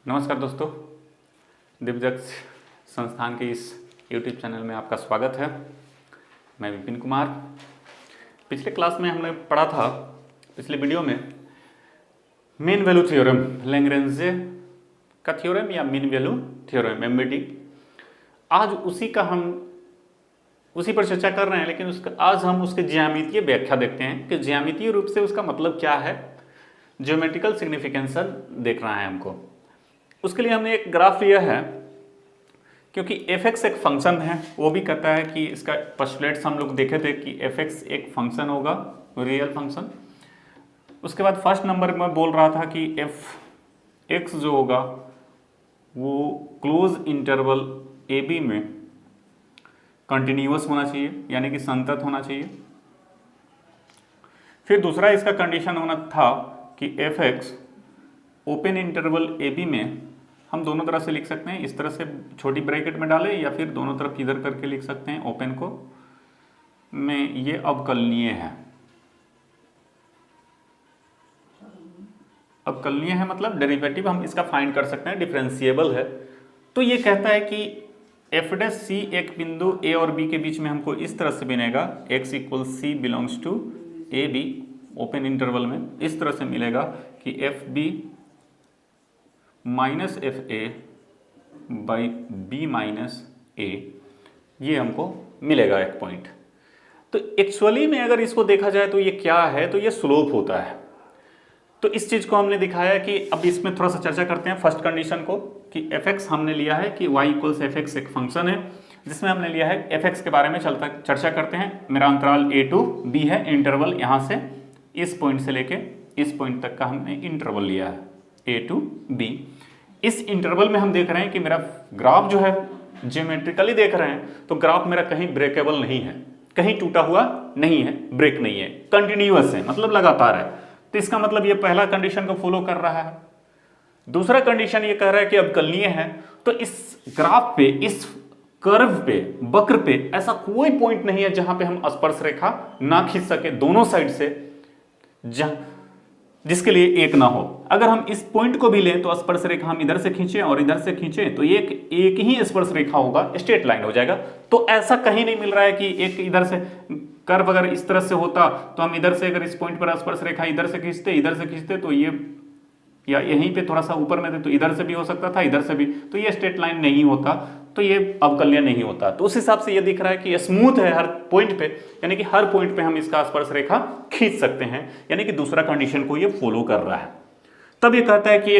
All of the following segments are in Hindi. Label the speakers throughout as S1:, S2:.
S1: नमस्कार दोस्तों, दिव्यदक्ष संस्थान के इस YouTube चैनल में आपका स्वागत है। मैं विपिन कुमार। पिछले क्लास में हमने पढ़ा था, पिछले वीडियो में मीन वैल्यू थ्योरम, लैग्रेंजे का थ्योरम या मीन वैल्यू थ्योरम MVT। आज उसी पर चर्चा कर रहे हैं, लेकिन आज हम उसके ज्यामितीय व्याख्या देखते हैं कि ज्यामितीय रूप से उसका मतलब क्या है, ज्योमेट्रिकल सिग्निफिकेंसन देखना है हमको। उसके लिए हमने एक ग्राफ लिया है, क्योंकि fx एक फंक्शन है। वो भी कहता है कि इसका पोस्टुलेट्स हम लोग देखे थे कि fx एक फंक्शन होगा, रियल फंक्शन। उसके बाद फर्स्ट नंबर में बोल रहा था कि fx जो होगा वो क्लोज इंटरवल AB में कंटिन्यूअस होना चाहिए, यानी कि संतत होना चाहिए। फिर दूसरा इसका कंडीशन होना था कि fx ओपन इंटरवल AB में हम दोनों तरफ से लिख सकते हैं, इस तरह से छोटी ब्रैकेट में डालें या फिर दोनों तरफ इधर करके लिख सकते हैं ओपन को में। ये अवकलनीय है। अवकलनीय है मतलब डेरिवेटिव हम इसका फाइंड कर सकते हैं, डिफरेंशिएबल है। तो ये कहता है कि f' एक बिंदु A और B के बीच में हमको इस तरह से बनेगा, x = C belongs to AB open interval में। इस तरह से मिलेगा कि FB minus FA by B minus A, ये हमको मिलेगा एक पॉइंट। तो एक्चुअली में अगर इसको देखा जाए तो ये क्या है, तो ये स्लोप होता है। तो इस चीज़ को हमने दिखाया कि अब इसमें थोड़ा सा चर्चा करते हैं फर्स्ट कंडीशन को, कि fx हमने लिया है कि y = fx एक फंक्शन है, जिसमें हमने लिया है fx के बारे में चर्चा करते हैं। मेरा अंतराल a to b है, इंटरवल यहाँ से इस पॉइंट से लेके इस पॉइंट तक का हमने इंटरवल लिया है a to b। इस इंटरवल में हम देख रहे हैं कि मेरा ग्राफ जो है ज्योमेट्रिकली देख रहे हैं तो ग्राफ मेरा कहीं ब्रेकेबल नहीं है, कहीं टूटा हुआ नहीं है, ब्रेक नहीं है, कंटिन्यूअस है, मतलब लगातार है। तो इसका मतलब ये पहला कंडीशन को फॉलो कर रहा है। दूसरा कंडीशन ये कह रहा है कि अवकलनीय है। तो इस ग्राफ पे, इस कर्व पे, वक्र पे ऐसा कोई पॉइंट नहीं है जहां पे हम स्पर्श रेखा ना खींच सके दोनों साइड से, जिसके लिए एक ना हो। अगर हम इस पॉइंट को भी लें तो स्पर्श रेखा हम इधर से खींचें और इधर से खींचें तो एक ही स्पर्श रेखा होगा, स्ट्रेट लाइन हो जाएगा। तो ऐसा कहीं नहीं मिल रहा है कि एक इधर से कर्व अगर इस तरह से होता तो हम इधर से अगर इस पॉइंट पर स्पर्श रेखा इधर से खींचते तो ये, या यहीं पे थोड़ा सा ऊपर में थे तो इधर से भी हो सकता था, इधर से भी, तो ये स्ट्रेट लाइन नहीं होता, तो ये अवकलनीय नहीं होता। तो उस हिसाब से ये दिख रहा है कि स्मूथ है हर पॉइंट पे, यानी कि हर पॉइंट पे हम इसका स्पर्श रेखा खींच सकते हैं, यानी कि दूसरा कंडीशन को ये फॉलो कर रहा है। तब ये कहता है कि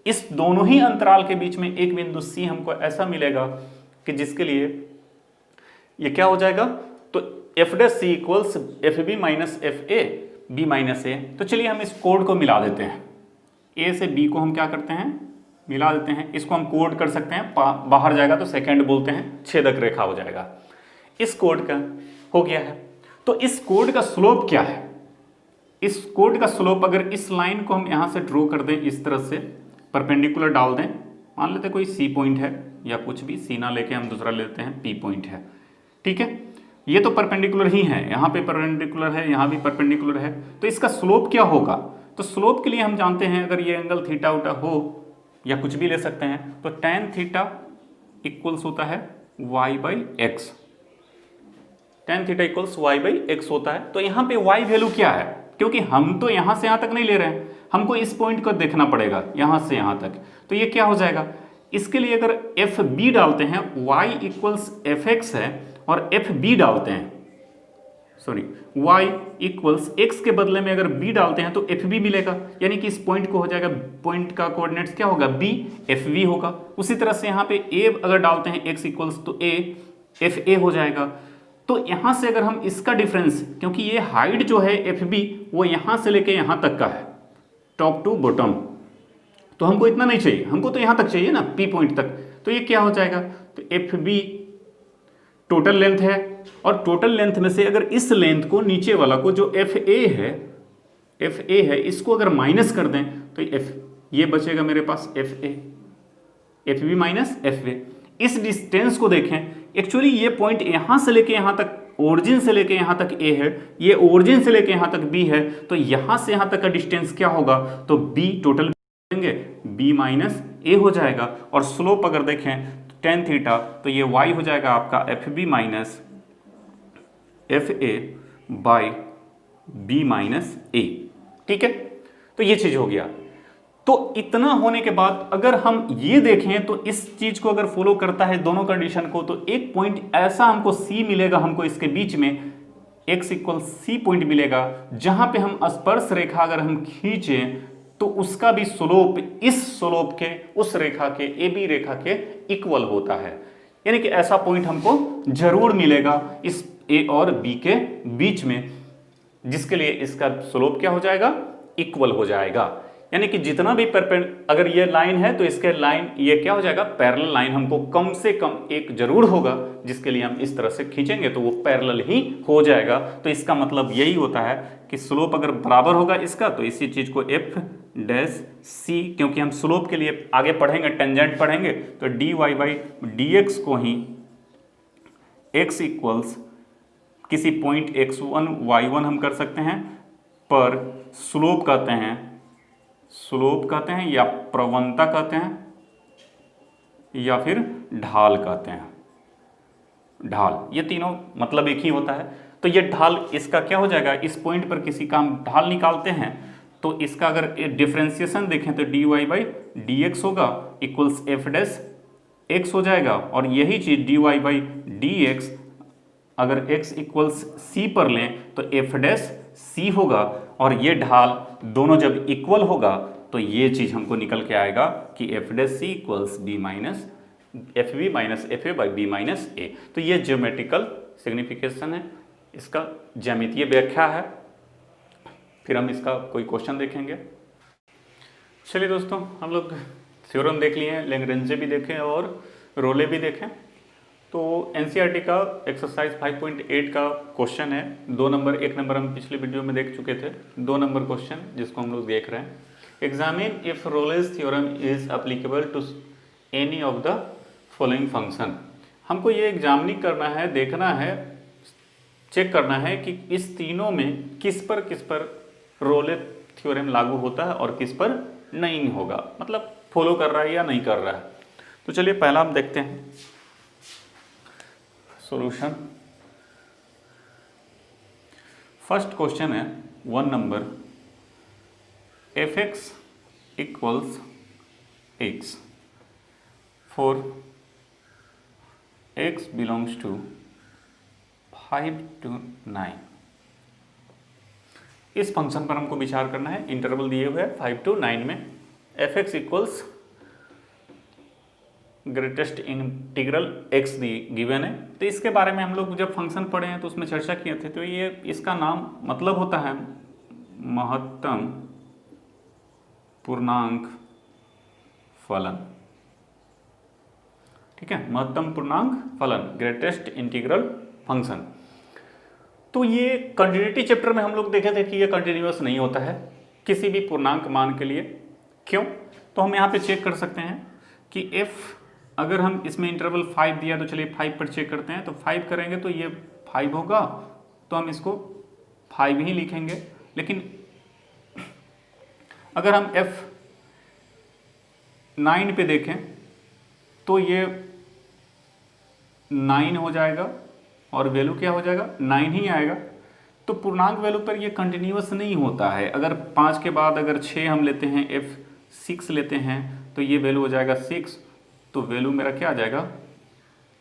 S1: इस दोनों ही अंतराल के बीच में एक बिंदु C हमको ऐसा मिलेगा कि जिसके लिए ये क्या हो जाएगा, तो f' = FB minus FA B minus A। तो चलिए हम इस कोड को मिला देते हैं, A से B को हम क्या करते हैं, मिला देते हैं। इसको हम कोड कर सकते हैं, बाहर जाएगा तो सेकंड बोलते हैं, छेदक रेखा हो जाएगा। इस कोड का हो गया है। तो इस कोड का स्लोप क्या है, इस कोड का स्लोप अगर इस लाइन को हम यहाँ से ड्रॉ कर दें, इस तरह से परपेंडिकुलर डाल दें, मान लेते कोई C पॉइंट है या कुछ भी, C ना लेके हम दूसरा लेते हैं, P पॉइंट है, ठीक है। ये तो परपेंडिकुलर ही है, यहाँ पे परपेंडिकुलर है, यहाँ भी परपेंडिकुलर है। तो इसका स्लोप क्या होगा, तो स्लोप के लिए हम जानते हैं अगर ये एंगल थीटा उटा हो या कुछ भी ले सकते हैं, तो tan थीटा इक्वल्स होता है y/x, tan theta equals y/x होता है। तो यहाँ पे y वैल्यू क्या है, क्योंकि हम तो यहाँ से यहाँ तक नहीं ले रहे हैं, हमको इस पॉइंट को देखना पड़ेगा यहाँ से यहाँ तक। तो ये क्या हो जाएगा, इसके लिए अगर FB डालते हैं, y = fx है, और FB डालते हैं, सॉरी y = x के बदले में अगर b डालते हैं तो FB मिलेगा, यानी कि इस पॉइंट को हो जाएगा, पॉइंट का कोऑर्डिनेट्स क्या होगा, b, FB होगा। उसी तरह से यहाँ पे a अगर डालते हैं, x = तो a, FA हो जाएगा। तो यहाँ से अगर हम इसका डिफरेंस, क्योंकि ये हाइट जो है FB वो यहाँ से लेके यहाँ तक का है, टॉप टू बॉटम, तो हमको इतना नहीं चाहिए, हमको तो यहाँ तक चाहिए ना, P पॉइंट तक। तो ये क्या हो जाएगा, तो FB टोटल लेंथ है, और टोटल लेंथ में से अगर इस लेंथ को, नीचे वाला को जो FA है, इसको अगर माइनस कर दें तो ये बचेगा मेरे पास FB माइनस FA। इस डिस्टेंस को देखें, एक्चुअली ये पॉइंट यहाँ से लेके यहाँ तक, ओरिजिन से लेके यहाँ तक A है, ये ओरिजिन से लेके यहाँ तक B है, तो यहाँ से यहाँ तक का डिस्टेंस क्या होगा, तो B टोटल लिखेंगे b माइनस ए हो जाएगा, और स्लोप अगर देखें टेन थीटा तो ये y हो जाएगा आपका F B minus F A by B minus A. ठीक है, तो ये चीज हो गया। तो इतना होने के बाद अगर हम ये देखें तो इस चीज को अगर फॉलो करता है दोनों कंडीशन को, तो एक पॉइंट ऐसा हमको C मिलेगा, हमको इसके बीच में x इक्वल C पॉइंट मिलेगा, जहां पे हम स्पर्श रेखा अगर हम खींचें तो उसका भी स्लोप इस स्लोप के उस रेखा के AB रेखा के इक्वल होता है। यानी कि ऐसा पॉइंट हमको जरूर मिलेगा इस A और B के बीच में, जिसके लिए इसका स्लोप क्या हो जाएगा, इक्वल हो जाएगा। यानी कि जितना भी अगर ये लाइन है तो इसके लाइन ये क्या हो जाएगा, पैरेलल लाइन हमको कम से कम एक जरूर होगा, जिसके लिए हम इस तरह से खींचेंगे तो वो पैरेलल ही हो जाएगा। तो इसका मतलब यही होता है कि स्लोप अगर बराबर होगा इसका, तो इसी चीज को एफ डैश सी, क्योंकि हम स्लोप के लिए आगे पढ़ेंगे, टेंजेंट पढ़ेंगे, तो D Y by D X को ही एक्स इक्वल्स किसी पॉइंट x1 y1 हम कर सकते हैं, पर स्लोप कहते हैं या प्रवणता कहते हैं या फिर ढाल कहते हैं। ढाल, ये तीनों मतलब एक ही होता है। तो ये ढाल इसका क्या हो जाएगा, इस पॉइंट पर किसी का हम ढाल निकालते हैं तो इसका अगर डिफरेंशिएशन देखें तो D Y by D X होगा इक्वल्स एफ डैश एक्स हो जाएगा, और यही चीज D Y by D X अगर x इक्वल्स सी पर लें तो एफ डैश सी होगा, और ये ढाल दोनों जब इक्वल होगा तो ये चीज हमको निकल के आएगा कि F dash C equals B minus F B minus F A by B minus A. तो ये ज्योमेट्रिकल सिग्निफिकेशन है, इसका ज्यामितीय व्याख्या है। फिर हम इसका कोई क्वेश्चन देखेंगे। चलिए दोस्तों, हम लोग थ्योरम देख लिए हैं, लैग्रेंजे भी देखें और रोले भी देखें। तो एनसीईआरटी का एक्सरसाइज 5.8 का क्वेश्चन है 2 नंबर, 1 नंबर हम पिछले वीडियो में देख चुके थे, 2 नंबर क्वेश्चन जिसको हम लोग देख रहे हैं। Examine if Rolle's theorem is applicable to any of the following function. हमको ये एग्जामिनिंग करना है, देखना है, चेक करना है कि इस तीनों में किस पर रोले थ्योरम लागू होता है और किस पर नहीं होगा, मतलब फॉलो कर रहा है या नहीं कर रहा है। तो चलिए पहला हम देखते हैं सॉल्यूशन। फर्स्ट क्वेश्चन है 1 नंबर, F X equals X for X belongs to 5 to 9। इस फंक्शन पर हमको विचार करना है, इंटरवल दिए हुए है 5 to 9 में। F X equals greatest integral x the given है। तो इसके बारे में हम लोग जब फंक्शन पढ़े हैं तो उसमें चर्चा किए थे। तो ये इसका नाम मतलब होता है महत्तम पूर्णांक फलन। ठीक है, महत्तम पूर्णांक फलन, ग्रेटेस्ट इंटीग्रल फंक्शन। तो ये कंटिन्यूटी चैप्टर में हम लोग देखे थे कि ये कंटिन्यूअस नहीं होता है किसी भी पूर्णांक मान के लिए। क्यों? तो हम यहाँ पे चेक कर सकते हैं कि f अगर हम इसमें इंटरवल 5 दिया, तो चलिए 5 पर चेक करते हैं। तो 5 करेंगे तो ये 5 होगा, तो हम इसको 5 ही लिखेंगे। लेकिन अगर हम f9 पे देखें तो ये 9 हो जाएगा और वैल्यू क्या हो जाएगा, 9 ही आएगा। तो पूर्णांक वैल्यू पर ये कंटिन्यूअस नहीं होता है। अगर 5 के बाद अगर 6 हम लेते हैं, f6 लेते हैं, तो ये वैल्यू हो जाएगा 6। तो वैल्यू मेरा क्या आ जाएगा,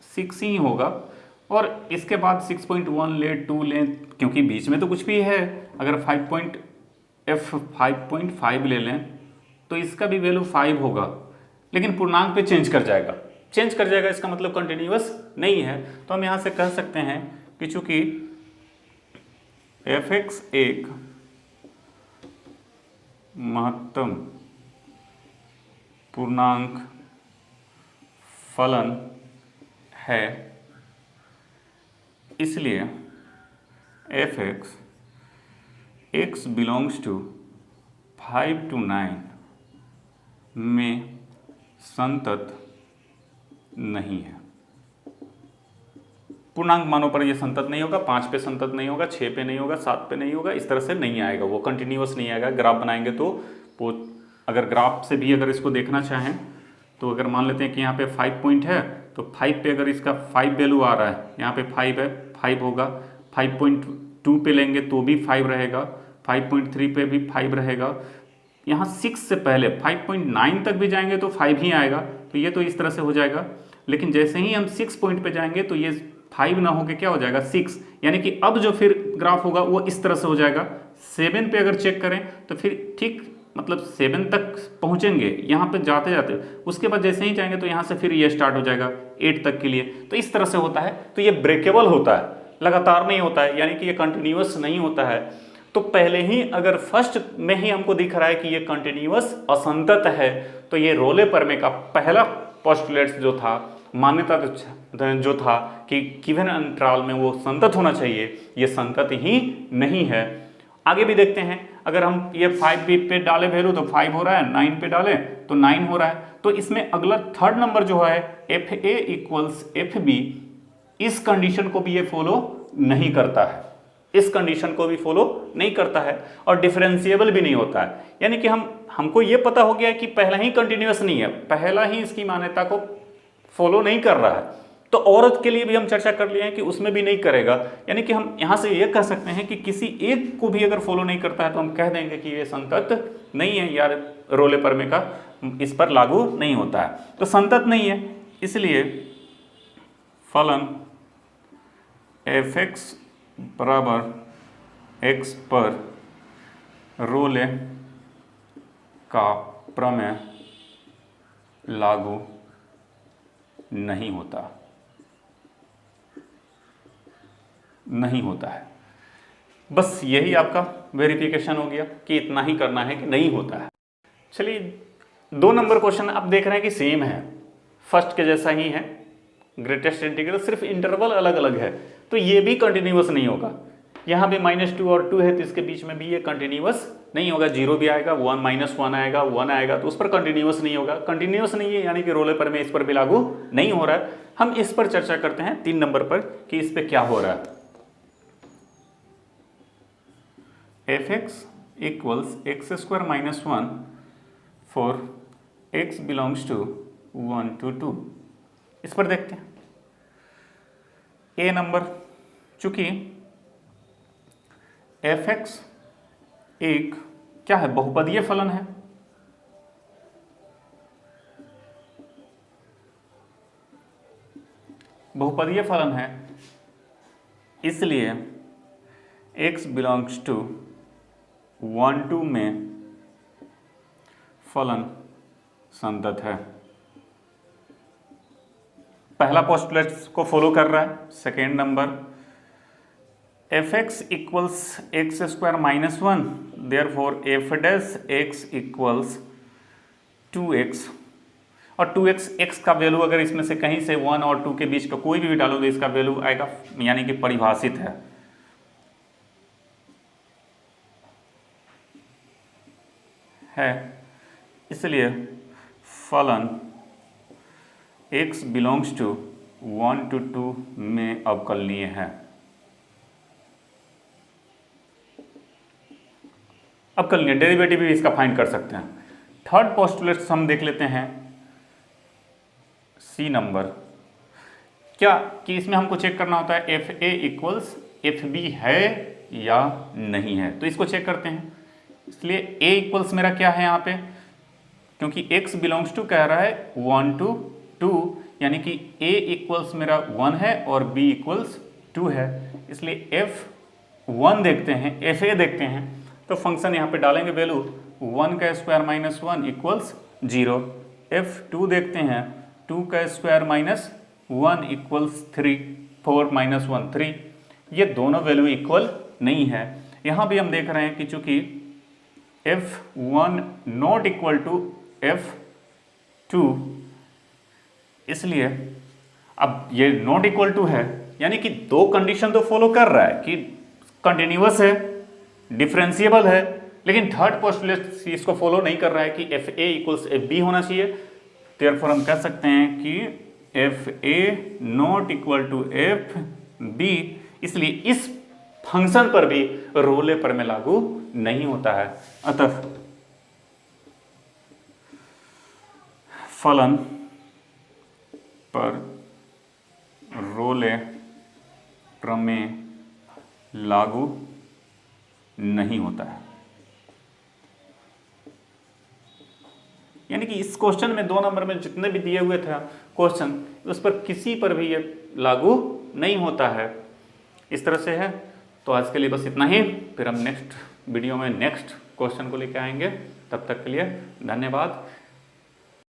S1: 6 ही होगा। और इसके बाद 6.1 ले, 2 लें, क्योंकि बीच में तो कुछ भी है। अगर 5.5 ले लें तो इसका भी वैल्यू 5 होगा, लेकिन पूर्णांक पे चेंज कर जाएगा। इसका मतलब कंटिन्यूअस नहीं है। तो हम यहाँ से कह सकते हैं कि चूंकि f(x) एक महत्तम पूर्णांक फलन है, इसलिए f(x) x belongs to 5 to 9 में संतत नहीं है। पूर्णांक मानों पर ये संतत नहीं होगा, 5 पे संतत नहीं होगा, 6 पे नहीं होगा, 7 पे नहीं होगा, इस तरह से नहीं आएगा, वो कंटिन्यूअस नहीं आएगा। ग्राफ बनाएंगे तो वो अगर ग्राफ से भी अगर इसको देखना चाहें तो अगर मान लेते हैं कि यहाँ पे 5 पॉइंट है, तो 5 पे अगर इसका 5 वैल्यू आ रहा है, यहाँ पे 5 है, 5 होगा, 5.2 पे लेंगे तो भी 5 रहेगा, 5.3 पे भी 5 रहेगा, यहाँ 6 से पहले 5.9 तक भी जाएंगे तो 5 ही आएगा। तो ये तो इस तरह से हो जाएगा। लेकिन जैसे ही हम 6 पॉइंट पे जाएंगे तो ये 5 ना होके क्या हो जाएगा 6, यानी कि अब जो फिर ग्राफ होगा वो इस तरह से हो जाएगा। 7 पे अगर चेक करें तो फिर ठीक मतलब 7 तक पहुंचेंगे यहाँ पे जाते जाते, उसके बाद जैसे ही जाएंगे तो यहाँ से फिर ये स्टार्ट हो जाएगा 8 तक के लिए। तो इस तरह से होता है। तो ये ब्रेकेबल होता है, लगातार नहीं होता है, यानी कि ये कंटिन्यूअस नहीं होता है। तो पहले ही अगर फर्स्ट में ही हमको दिख रहा है कि ये कंटिन्यूअस असंतत है, तो ये रोले परमे का पहला पोस्टुलेट्स जो था, मान्यता जो था कि गिवन अंतराल में वो संतत होना चाहिए, ये संतत ही नहीं है। आगे भी देखते हैं, अगर हम ये 5 पे डाले वैल्यू तो 5 हो रहा है, 9 पे डाले तो 9 हो रहा है। तो इसमें अगला थर्ड नंबर जो है FA इक्वल्स FB, इस कंडीशन को भी ये फॉलो नहीं करता है, इस कंडीशन को भी फॉलो नहीं करता है और डिफरेंशिएबल भी नहीं होता है। यानी कि हमको ये पता हो गया कि पहला ही कंटिन्यूअस नहीं है, पहला ही इसकी मान्यता को फॉलो नहीं कर रहा है। तो औरत के लिए भी हम चर्चा कर लिए हैं कि उसमें भी नहीं करेगा। यानी कि हम यहाँ से ये कह सकते हैं कि किसी एक को भी अगर फॉलो नहीं करता है तो हम कह देंगे कि ये संतत नहीं है, यार रोले परमे का इस पर लागू नहीं होता है, तो संतत नहीं है। इसलिए फलन fx बराबर x पर रोले का प्रमेय लागू नहीं होता है। बस यही आपका वेरिफिकेशन हो गया कि इतना ही करना है कि नहीं होता है। चलिए 2 नंबर क्वेश्चन आप देख रहे हैं कि सेम है, फर्स्ट के जैसा ही है, ग्रेटेस्ट इंटीग्रल, सिर्फ इंटरवल अलग अलग है। तो ये भी कंटिन्यूअस नहीं होगा। यहाँ भी -2 और 2 है तो इसके बीच में भी ये कंटिन्यूअस नहीं होगा, 0 भी आएगा, 1 -1 आएगा, 1 आएगा, तो उस पर कंटिन्यूअस नहीं होगा। कंटिन्यूअस नहीं है यानी कि रोले परमे इस पर भी लागू नहीं हो रहा है। हम इस पर चर्चा करते हैं 3 नंबर पर कि इस पर क्या हो रहा है। fx equals x² - 1 for x belongs to 1 to 2। इस पर देखते हैं ए नंबर, चूंकि fx एक क्या है, बहुपदीय फलन है। बहुपदीय फलन है, इसलिए x बिलोंग्स टू 1 2 में फलन संतत है। पहला पोस्टुलेट को फॉलो कर रहा है। Second number fx equals x² - 1, therefore f' equals 2x, और 2x x का वैल्यू अगर इसमें से कहीं से 1 और 2 के बीच का कोई भी डालो तो इसका वैल्यू आएगा, यानी कि परिभाषित है। इसलिए फलन x बिलोंग्स टू 1 to 2 में अवकलनीय है। अवकलनीय डेरिवेटिव भी इसका फाइंड कर सकते हैं। थर्ड पोस्टुलेट हम देख लेते हैं सी नंबर, क्या कि इसमें हमको चेक करना होता है FA इक्वल्स FB है या नहीं है, तो इसको चेक करते हैं। इसलिए A इक्वल्स मेरा क्या है यहाँ पे, क्योंकि x बिलोंग्स टू कह रहा है 1 to 2, यानी कि A इक्वल्स मेरा 1 है और B इक्वल्स 2 है। इसलिए F1 देखते हैं, FA देखते हैं, तो फंक्शन यहाँ पे डालेंगे वैल्यू 1² - 1 इक्वल्स 0। F2 देखते हैं, 2² - 1 इक्वल्स 3, 4 - 1 3। ये दोनों वैल्यू इक्वल नहीं है। यहाँ भी हम देख रहे हैं कि चूंकि F1 not equal to F2, इसलिए अब ये नॉट इक्वल टू है, यानी कि 2 कंडीशन तो फॉलो कर रहा है कि कंटिन्यूअस है, डिफरेंशिएबल है, लेकिन थर्ड पोस्टुलेट इसको फॉलो नहीं कर रहा है कि FA इक्वल्स FB होना चाहिए। देयरफॉर हम कह सकते हैं कि FA not equal to FB, इसलिए इस फंक्शन पर भी रोले परमे लागू नहीं होता है। अतः फलन पर रोले प्रमेय लागू नहीं होता है। यानी कि इस क्वेश्चन में 2 नंबर में जितने भी दिए हुए थे क्वेश्चन, उस पर किसी पर भी ये लागू नहीं होता है। इस तरह से है। तो आज के लिए बस इतना ही, फिर हम नेक्स्ट वीडियो में नेक्स्ट क्वेश्चन को लेकर आएंगे। तब तक के लिए धन्यवाद।